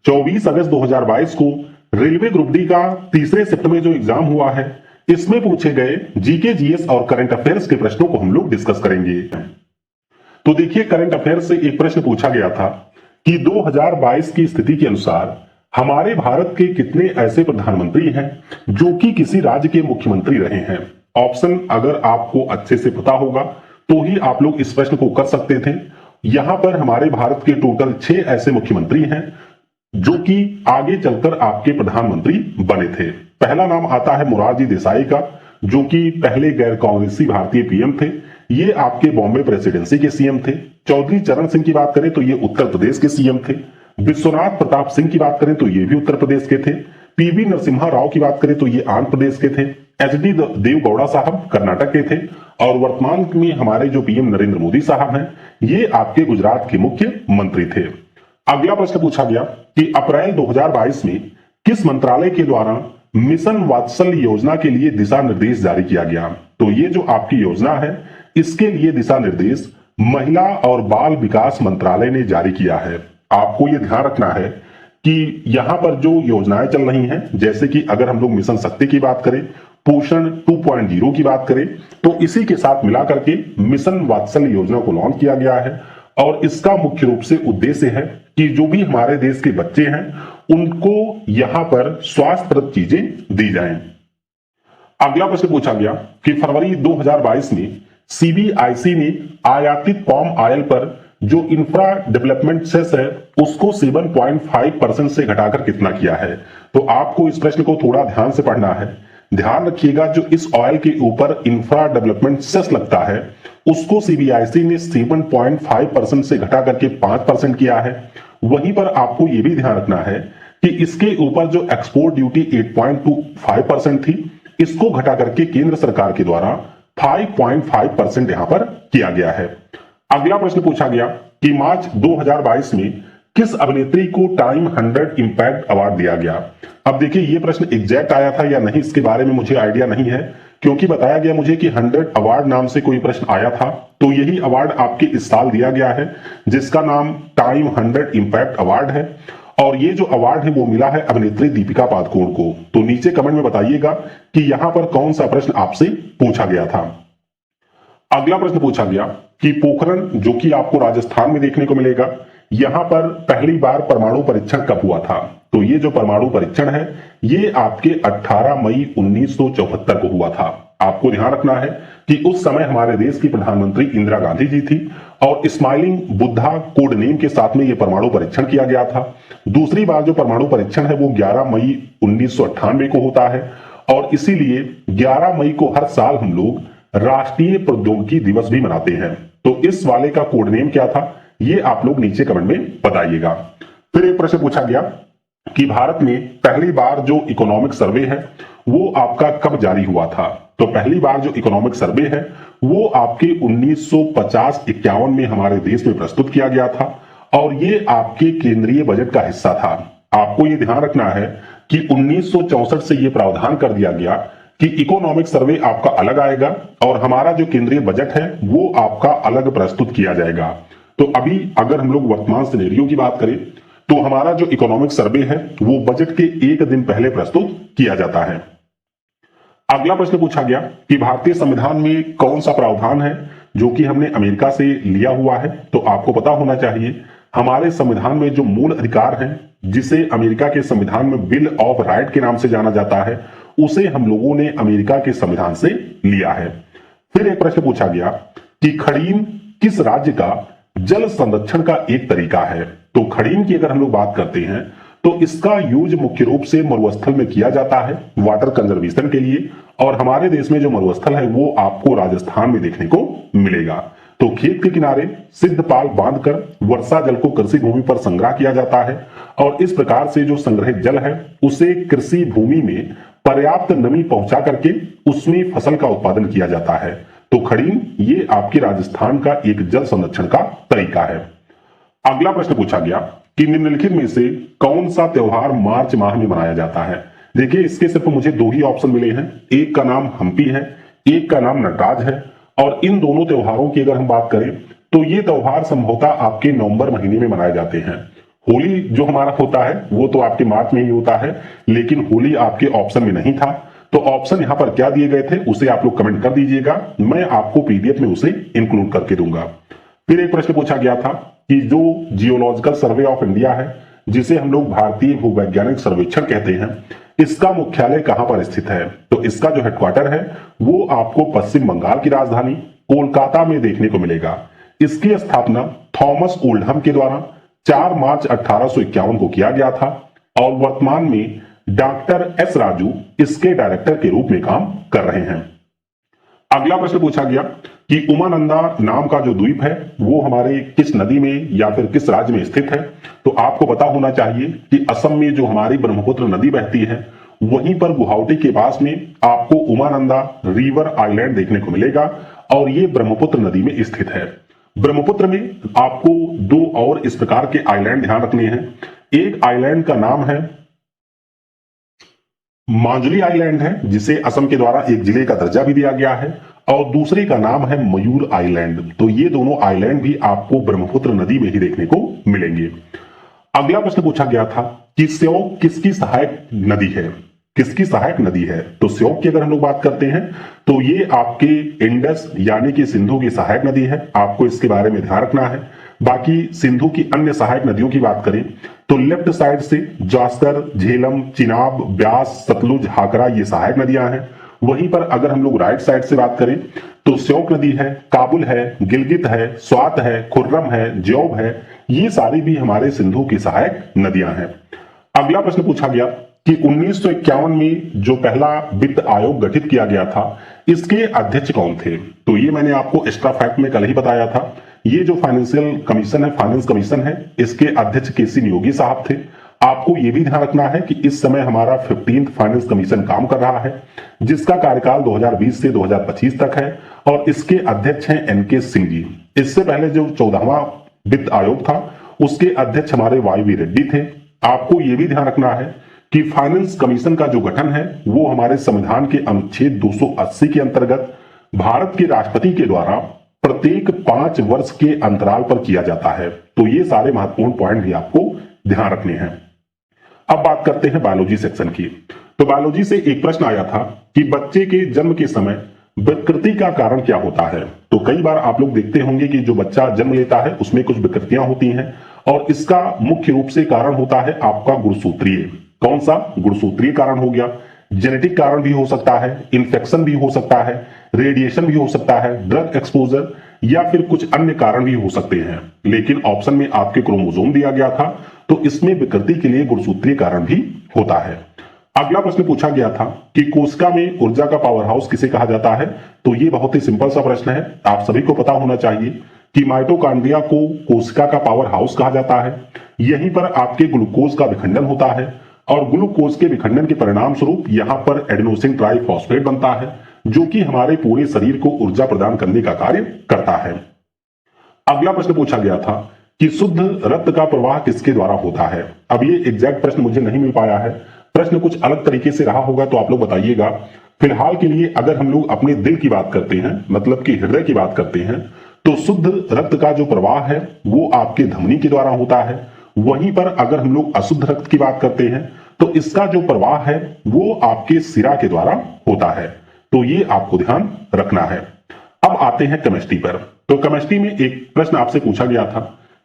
24 अगस्त 2022 को railway group D का तीसरे शिफ्ट में जो एग्जाम हुआ है, इसमें पूछे गए जीके, जीएस और करंट अफेयर्स के प्रश्नों को हम लोग डिस्कस करेंगे। तो देखिए, करंट अफेयर्स से एक प्रश्न पूछा गया था कि 2022 की स्थिति के अनुसार हमारे भारत के कितने ऐसे प्रधानमंत्री हैं जो कि किसी राज्य के मुख्यमंत्री रहे हैं। ऑप्शन अगर आपको अच्छे से पता होगा तो ही आप लोग इस प्रश्न को कर सकते थे। यहां पर हमारे भारत के टोटल 6 ऐसे मुख्यमंत्री हैं जो कि आगे चलकर आपके प्रधानमंत्री बने थे। पहला नाम आता है मोरारजी देसाई का, जो कि पहले गैर कांग्रेसी भारतीय पीएम थे। ये आपके बॉम्बे प्रेसिडेंसी के सीएम थे। चौधरी चरण सिंह की बात करें तो ये उत्तर प्रदेश के सीएम थे। विश्वनाथ प्रताप सिंह की बात करें तो ये भी उत्तर प्रदेश के थे। पीवी नरसिम्हा राव की बात करें तो ये आंध्र प्रदेश के थे। एचडी देवगौड़ा साहब कर्नाटक के थे। और वर्तमान में हमारे जो पीएम नरेंद्र मोदी साहब हैं, ये आपके गुजरात के मुख्यमंत्री थे। अगला प्रश्न पूछा गया कि अप्रैल 2022 में किस मंत्रालय के द्वारा मिशन वात्सल्य योजना के लिए दिशा निर्देश जारी किया गया। तो ये जो आपकी योजना है, इसके लिए दिशा निर्देश महिला और बाल विकास मंत्रालय ने जारी किया है। आपको ये ध्यान रखना है कि यहां पर जो योजनाएं चल रही हैं, जैसे कि अगर हम लोग मिशन शक्ति की बात करें, पोषण 2.0 की बात करें, तो इसी के साथ मिलाकर के मिशन वात्सल्य योजना को लॉन्च किया गया है। और इसका मुख्य रूप से उद्देश्य है कि जो भी हमारे देश के बच्चे हैं, उनको यहां पर स्वास्थ्यप्रद चीजें दी जाएं। अगला प्रश्न पूछा गया कि फरवरी 2022 में सीबीआईसी ने आयातित पाम ऑयल पर जो इंफ्रा डेवलपमेंट सेस है, उसको 7.5% से घटाकर कितना किया है। तो आपको इस प्रश्न को थोड़ा ध्यान से पढ़ना है। ध्यान रखिएगा, जो इस ऑयल के ऊपर इंफ्रा डेवलपमेंट सेस लगता है, उसको सीबीआईसी ने 7.5% से घटा करके 5% किया है। वहीं पर आपको यह भी ध्यान रखना है कि इसके ऊपर जो एक्सपोर्ट ड्यूटी 8.25% थी, इसको घटा करके केंद्र सरकार के द्वारा 5.5% यहां पर किया गया है। अगला प्रश्न पूछा गया कि मार्च 2022 में किस अभिनेत्री को टाइम 100 इंपैक्ट अवार्ड दिया गया। अब देखिए, ये प्रश्न एग्जैक्ट आया था या नहीं, इसके बारे में मुझे आइडिया नहीं है, क्योंकि बताया गया मुझे कि 100 अवार्ड नाम से कोई प्रश्न आया था। तो यही अवार्ड आपके इस साल दिया गया है, जिसका नाम टाइम 100 इंपैक्ट अवार्ड है। और ये जो अवार्ड है वो मिला है अभिनेत्री दीपिका पादुकोण को। तो नीचे कमेंट में बताइएगा कि यहां पर कौन सा प्रश्न आपसे पूछा गया था। अगला प्रश्न पूछा गया कि पोखरण, जो कि आपको राजस्थान में देखने को मिलेगा, यहां पर पहली बार परमाणु परीक्षण कब हुआ था। तो ये जो परमाणु परीक्षण है, ये आपके 18 मई 1974 को हुआ था। आपको ध्यान रखना है कि उस समय हमारे देश की प्रधानमंत्री इंदिरा गांधी जी थी और स्माइलिंग बुद्धा कोड नेम के साथ में ये परमाणु परीक्षण किया गया था। दूसरी बार जो परमाणु परीक्षण है वो 11 मई 1998 को होता है। और इसीलिए 11 मई को हर साल हम लोग राष्ट्रीय प्रौद्योगिकी दिवस भी मनाते हैं। तो इस वाले का कोड नेम क्या था, ये आप लोग नीचे कमेंट में बताइएगा। फिर एक प्रश्न पूछा गया कि भारत में पहली बार जो इकोनॉमिक सर्वे है वो आपका कब जारी हुआ था। तो पहली बार जो इकोनॉमिक सर्वे है वो आपके 1950-51 में हमारे देश में प्रस्तुत किया गया था और ये आपके केंद्रीय बजट का हिस्सा था। आपको ये ध्यान रखना है कि 1964 से ये प्रावधान कर दिया गया कि इकोनॉमिक सर्वे आपका अलग आएगा और हमारा जो केंद्रीय बजट है वो आपका अलग प्रस्तुत किया जाएगा। तो अभी अगर हम लोग वर्तमान सिनेरियो की बात करें तो हमारा जो इकोनॉमिक सर्वे है वो बजट के एक दिन पहले प्रस्तुत किया जाता है। अगला प्रश्न पूछा गया कि भारतीय संविधान में कौन सा प्रावधान है जो कि हमने अमेरिका से लिया हुआ है। तो आपको पता होना चाहिए, हमारे संविधान में जो मूल अधिकार हैं, जिसे अमेरिका के संविधान में बिल ऑफ राइट के नाम से जाना जाता है, उसे हम लोगों ने अमेरिका के संविधान से लिया है। फिर एक प्रश्न पूछा गया कि खड़ीन किस राज्य का जल संरक्षण का एक तरीका है। तो खड़ीन की अगर हम लोग बात करते हैं तो इसका यूज मुख्य रूप से मरुस्थल में किया जाता है वाटर कंजर्वेशन के लिए। और हमारे देश में जो मरुस्थल है वो आपको राजस्थान में देखने को मिलेगा। तो खेत के किनारे सिद्धपाल बांधकर वर्षा जल को कृषि भूमि पर संग्रह किया जाता है और इस प्रकार से जो संग्रहित जल है उसे कृषि भूमि में पर्याप्त नमी पहुंचा करके उसमें फसल का उत्पादन किया जाता है। तो खड़ीन ये आपके राजस्थान का एक जल संरक्षण का तरीका है। अगला प्रश्न पूछा गया कि निम्नलिखित में से कौन सा त्योहार मार्च माह में मनाया जाता है। देखिए, इसके सिर्फ मुझे 2 ही ऑप्शन मिले हैं। एक का नाम हम्पी है, एक का नाम नटराज है। और इन दोनों त्योहारों की अगर हम बात करें तो ये त्योहार संभवतः आपके नवंबर महीने में मनाए जाते हैं। होली जो हमारा होता है वो तो आपके मार्च में ही होता है, लेकिन होली आपके ऑप्शन में नहीं था। तो ऑप्शन यहां पर क्या दिए गए थे उसे आप लोग कमेंट कर दीजिएगा, मैं आपको पीडीएफ में उसे इंक्लूड करके दूंगा। फिर एक प्रश्न पूछा गया था कि जो जियोलॉजिकल सर्वे ऑफ इंडिया है, जिसे हम लोग भारतीय भूवैज्ञानिक सर्वेक्षण कहते हैं, इसका मुख्यालय कहां पर स्थित है? तो इसका जो हेडक्वार्टर है वो आपको पश्चिम बंगाल की राजधानी कोलकाता में देखने को मिलेगा। इसकी स्थापना थॉमस ओल्डहम के द्वारा 4 मार्च 1851 को किया गया था और वर्तमान में डॉक्टर एस राजू इसके डायरेक्टर के रूप में काम कर रहे हैं। अगला प्रश्न पूछा गया कि उमानंदा नाम का जो द्वीप है वो हमारे किस नदी में या फिर किस राज्य में स्थित है? तो आपको पता होना चाहिए कि असम में जो हमारी ब्रह्मपुत्र नदी बहती है वहीं पर गुवाहाटी के पास में आपको उमानंदा रिवर आइलैंड देखने को मिलेगा और ये ब्रह्मपुत्र नदी में स्थित है। ब्रह्मपुत्र में आपको 2 और इस प्रकार के आइलैंड ध्यान रखने हैं। एक आइलैंड का नाम है माजुली आइलैंड है, जिसे असम के द्वारा एक जिले का दर्जा भी दिया गया है, और दूसरे का नाम है मयूर आइलैंड। तो ये दोनों आइलैंड भी आपको ब्रह्मपुत्र नदी में ही देखने को मिलेंगे। अगला प्रश्न पूछा गया था कि श्योक किसकी सहायक नदी है? किसकी सहायक नदी है? तो श्योक की अगर हम लोग बात करते हैं तो ये आपके इंडस यानी कि सिंधु की सहायक नदी है, आपको इसके बारे में ध्यान रखना है। बाकी सिंधु की अन्य सहायक नदियों की बात करें तो लेफ्ट साइड से जास्कर, झेलम, चिनाब, ब्यास, सतलुज, हाकरा ये सहायक नदियां हैं। वहीं पर अगर हम लोग राइट साइड से बात करें तो श्योक नदी है, काबुल है, गिलगित है, स्वात है, खुर्रम है, ज्योब है, ये सारी भी हमारे सिंधु की सहायक नदियां हैं। अगला प्रश्न पूछा गया कि 1951 में जो पहला वित्त आयोग गठित किया गया था इसके अध्यक्ष कौन थे? तो ये मैंने आपको एक्स्ट्रा फैक्ट में कल ही बताया था। ये जो फाइनेंशियल कमीशन है, फाइनेंस कमीशन है, इसके अध्यक्ष केसी नियोगी साहब थे। आपको ये भी ध्यान रखना है कि इस समय हमारा 15th फाइनेंस कमीशन काम कर रहा है, जिसका कार्यकाल 2020 से 2025 तक है और इसके अध्यक्ष हैं एनके सिंह जी। इससे पहले जो 14वां वित्त आयोग था उसके अध्यक्ष हमारे वाई वी रेड्डी थे। आपको ये भी ध्यान रखना है कि फाइनेंस कमीशन का जो गठन है वो हमारे संविधान के अनुच्छेद 280 के अंतर्गत भारत के राष्ट्रपति के द्वारा प्रत्येक 5 वर्ष के अंतराल पर किया जाता है। तो ये सारे महत्वपूर्ण पॉइंट भी आपको ध्यान रखने हैं। अब बात करते हैं बायोलॉजी सेक्शन की। तो बायोलॉजी से एक प्रश्न आया था कि बच्चे के जन्म के समय विकृति का कारण क्या होता है? तो कई बार आप लोग देखते होंगे कि जो बच्चा जन्म लेता है उसमें कुछ विकृतियां होती हैं और इसका मुख्य रूप से कारण होता है आपका गुणसूत्रीय। कौन सा? गुणसूत्रीय कारण हो गया, जेनेटिक कारण भी हो सकता है, इन्फेक्शन भी हो सकता है, रेडिएशन भी हो सकता है, ड्रग एक्सपोजर या फिर कुछ अन्य कारण भी हो सकते हैं। लेकिन ऑप्शन में आपके क्रोमोसोम दिया गया था तो इसमें विकृति के लिए गुणसूत्रीय कारण भी होता है। अगला प्रश्न पूछा गया था कि कोशिका में ऊर्जा का पावर हाउस किसे कहा जाता है? तो ये बहुत ही सिंपल सा प्रश्न है, आप सभी को पता होना चाहिए कि माइटोकॉन्ड्रिया को कोशिका का पावर हाउस कहा जाता है। यहीं पर आपके ग्लूकोज का विखंडन होता है और ग्लूकोज के विखंडन के परिणाम स्वरूप यहां पर एडेनोसिन ट्राइफॉस्फेट बनता है, जो कि हमारे पूरे शरीर को ऊर्जा प्रदान करने का कार्य करता है। अगला प्रश्न पूछा गया था कि शुद्ध रक्त का प्रवाह किसके द्वारा होता है? अब ये एग्जैक्ट प्रश्न मुझे नहीं मिल पाया है, प्रश्न कुछ अलग तरीके से रहा होगा तो आप लोग बताइएगा। फिलहाल के लिए अगर हम लोग अपने दिल की बात करते हैं, मतलब कि हृदय की बात करते हैं, तो शुद्ध रक्त का जो प्रवाह है वो आपके धमनी के द्वारा होता है। वहीं पर अगर हम लोग अशुद्ध रक्त की बात करते हैं तो इसका जो प्रवाह है वो आपके सिरा के द्वारा होता है। तो ये आपको ध्यान रखना है। अब आते हैं केमिस्ट्री पर। तो केमिस्ट्री में एक प्रश्न आपसे पूछा गया था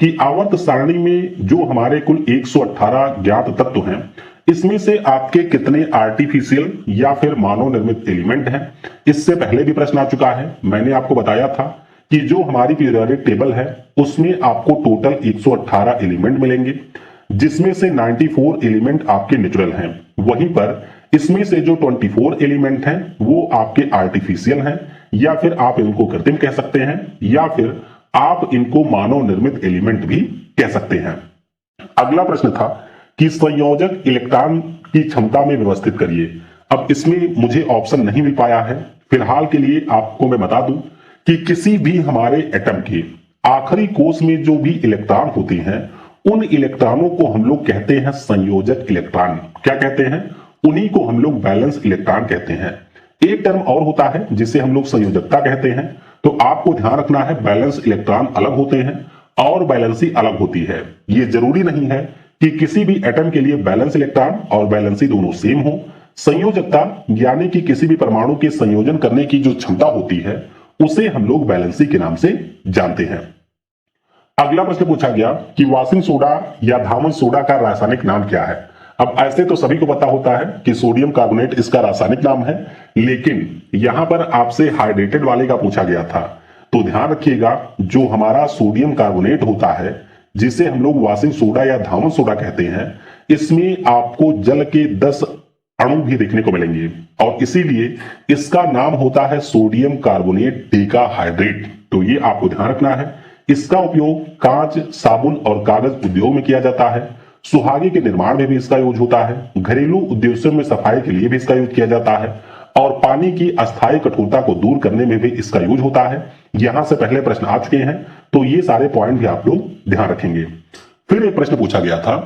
कि आवर्त सारणी में जो हमारे कुल 118 ज्ञात तत्व हैं, इसमें से आपके कितने आर्टिफिशियल या फिर मानव निर्मित एलिमेंट हैं? इससे पहले भी प्रश्न आ चुका है। मैंने आपको बताया था कि जो हमारी पीरियोडिक टेबल है उसमें आपको टोटल 118 एलिमेंट मिलेंगे, जिसमें से 94 एलिमेंट आपके नेचुरल हैं। वहीं पर इसमें से जो 24 एलिमेंट हैं वो आपके आर्टिफिशियल हैं, या फिर आप इनको कृत्रिम कह सकते हैं, या फिर आप इनको मानव निर्मित एलिमेंट भी कह सकते हैं। अगला प्रश्न था कि संयोजक इलेक्ट्रॉन की क्षमता में व्यवस्थित करिए। अब इसमें मुझे ऑप्शन नहीं मिल पाया है। फिलहाल के लिए आपको मैं बता दूं कि किसी भी हमारे एटम के आखिरी कोष में जो भी इलेक्ट्रॉन होते हैं उन इलेक्ट्रॉनों को हम लोग कहते हैं संयोजक इलेक्ट्रॉन। क्या कहते हैं? उन्हीं को हम लोग बैलेंस इलेक्ट्रॉन कहते हैं। एक टर्म और होता है जिसे हम लोग संयोजकता कहते हैं। तो आपको ध्यान रखना है, बैलेंस इलेक्ट्रॉन अलग होते हैं और वैलेंसी अलग होती है। ये जरूरी नहीं है कि किसी भी एटम के लिए वैलेंस इलेक्ट्रॉन और वैलेंसी दोनों सेम हो। संयोजकता यानी कि किसी भी परमाणु के संयोजन करने की जो क्षमता होती है उसे हम लोग वैलेंसी के नाम से जानते हैं। अगला प्रश्न पूछा गया कि वाशिंग सोडा या धावन सोडा का रासायनिक नाम क्या है। अब ऐसे तो सभी को पता होता है कि सोडियम कार्बोनेट इसका रासायनिक नाम है, लेकिन यहां पर आपसे हाइड्रेटेड वाले का पूछा गया था। तो ध्यान रखिएगा, जो हमारा सोडियम कार्बोनेट होता है जिसे हम लोग वाशिंग सोडा या धावन सोडा कहते हैं, इसमें आपको जल के 10 अणु भी देखने को मिलेंगे और इसीलिए इसका नाम होता है सोडियम कार्बोनेट डेकाहाइड्रेट। तो ये आपको ध्यान रखना है। इसका उपयोग कांच, साबुन और कागज उद्योग में किया जाता है। सुहागे के निर्माण में भी इसका यूज होता है। घरेलू उद्देश्यों में सफाई के लिए भी इसका यूज किया जाता है और पानी की अस्थायी कठोरता को दूर करने में भी इसका यूज होता है। यहां से पहले प्रश्न आ चुके हैं, तो ये सारे पॉइंट भी आप लोग ध्यान रखेंगे। फिर एक प्रश्न पूछा गया था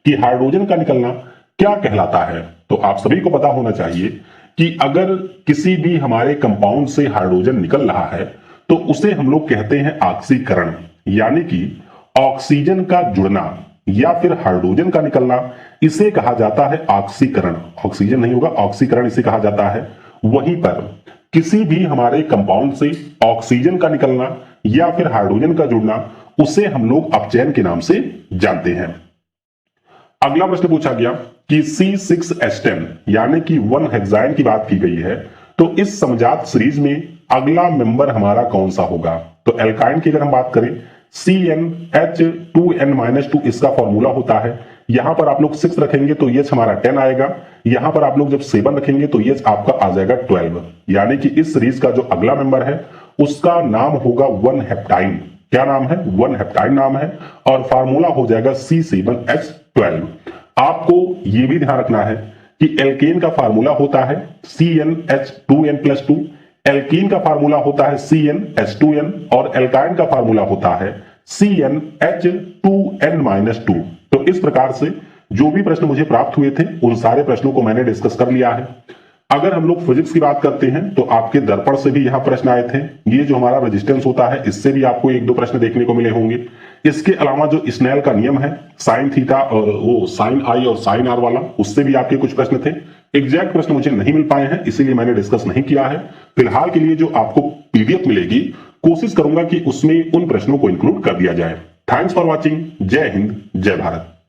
कि हाइड्रोजन का निकलना क्या कहलाता है। तो आप सभी को पता होना चाहिए कि अगर किसी भी हमारे कंपाउंड से हाइड्रोजन निकल रहा है तो उसे हम लोग कहते हैं ऑक्सीकरण, यानी कि ऑक्सीजन का जुड़ना या फिर हाइड्रोजन का निकलना, इसे कहा जाता है ऑक्सीकरण। ऑक्सीजन नहीं होगा, ऑक्सीकरण इसे कहा जाता है। वहीं पर किसी भी हमारे कंपाउंड से ऑक्सीजन का निकलना या फिर हाइड्रोजन का जुड़ना, उसे हम लोग अपचयन के नाम से जानते हैं। अगला प्रश्न पूछा गया कि C6H10 यानी कि 1 हेक्साइन की बात की गई है, तो इस समजात सीरीज में अगला मेंबर हमारा कौन सा होगा। तो एल्काइन की अगर हम बात करें, CnH2n-2 इसका फॉर्मूला होता है। यहां पर आप लोग 6 रखेंगे तो ये हमारा 10 आएगा। यहां पर आप लोग जब 7 रखेंगे तो ये आपका आ जाएगा 12। यानी कि इस सीरीज का जो अगला मेंबर है उसका नाम होगा 1 हेप्टाइन। क्या नाम है? 1 हेप्टाइन नाम है और फार्मूला हो जाएगा C7H12। आपको यह भी ध्यान रखना है कि एल्केन का फार्मूला होता है CnH2n+2, एल्कीन का फार्मूला होता है CnH2n और एल्काइन का फार्मूला होता है CnH2n-2। तो इस प्रकार से जो भी प्रश्न मुझे प्राप्त हुए थे उन सारे प्रश्नों को मैंने डिस्कस कर लिया है। अगर हम लोग फिजिक्स की बात करते हैं तो आपके दर्पण से भी यहां प्रश्न आए थे। ये जो हमारा रेजिस्टेंस होता है इससे भी आपको 1-2 प्रश्न देखने को मिले होंगे। इसके अलावा जो स्नेल का नियम है साइन थीटा और वो साइन आई और साइन आर वाला, उससे भी आपके कुछ प्रश्न थे। एग्जैक्ट प्रश्न मुझे नहीं मिल पाए हैं, इसीलिए मैंने डिस्कस नहीं किया है। फिलहाल के लिए जो आपको पीडीएफ मिलेगी, कोशिश करूंगा कि उसमें उन प्रश्नों को इंक्लूड कर दिया जाए। Thanks for watching. जय हिंद, जय भारत।